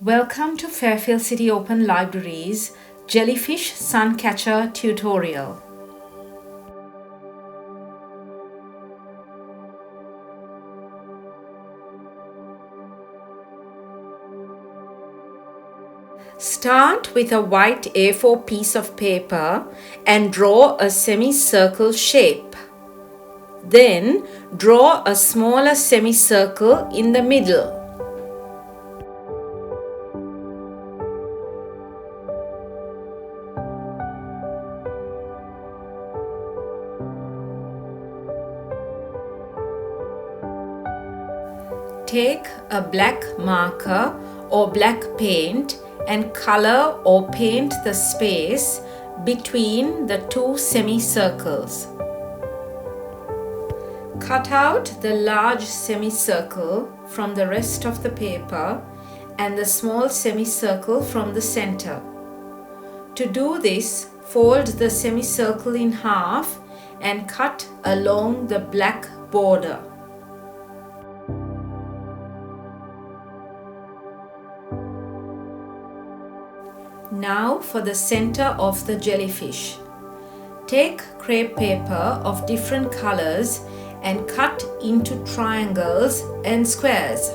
Welcome to Fairfield City Open Libraries Jellyfish Suncatcher tutorial. Start with a white A4 piece of paper and draw a semicircle shape. Then draw a smaller semicircle in the middle. Take a black marker or black paint and color or paint the space between the two semicircles. Cut out the large semicircle from the rest of the paper and the small semicircle from the center. To do this, fold the semicircle in half and cut along the black border. Now for the center of the jellyfish. Take crepe paper of different colors and cut into triangles and squares.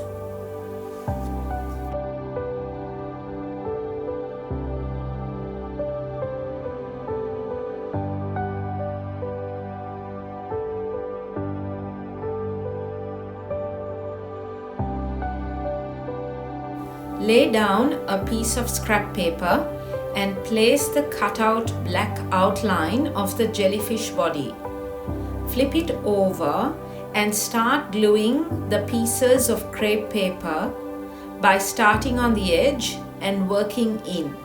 Lay down a piece of scrap paper and place the cutout black outline of the jellyfish body. Flip it over and start gluing the pieces of crepe paper by starting on the edge and working in.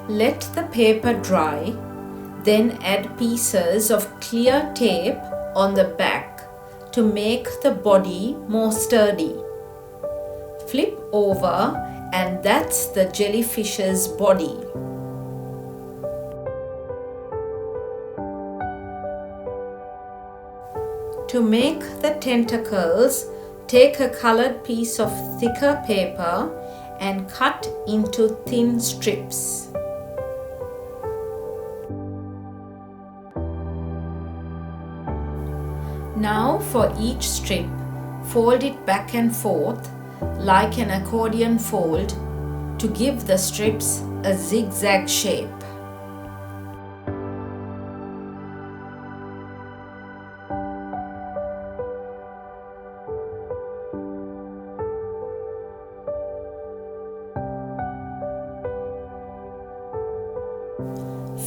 Let the paper dry, then add pieces of clear tape on the back to make the body more sturdy. Flip over and that's the jellyfish's body. To make the tentacles, take a colored piece of thicker paper and cut into thin strips. Now for each strip, fold it back and forth like an accordion fold to give the strips a zigzag shape.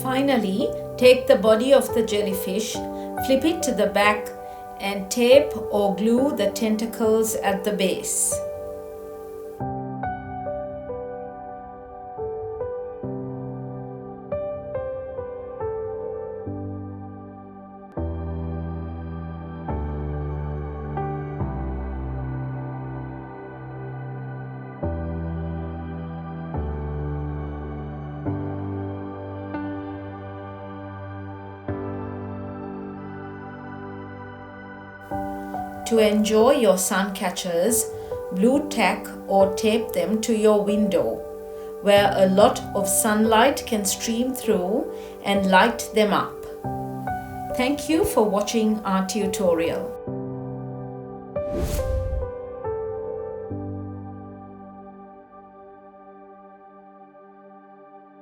Finally, take the body of the jellyfish, flip it to the back and tape or glue the tentacles at the base. To enjoy your sun catchers, blue tack or tape them to your window, where a lot of sunlight can stream through and light them up. Thank you for watching our tutorial.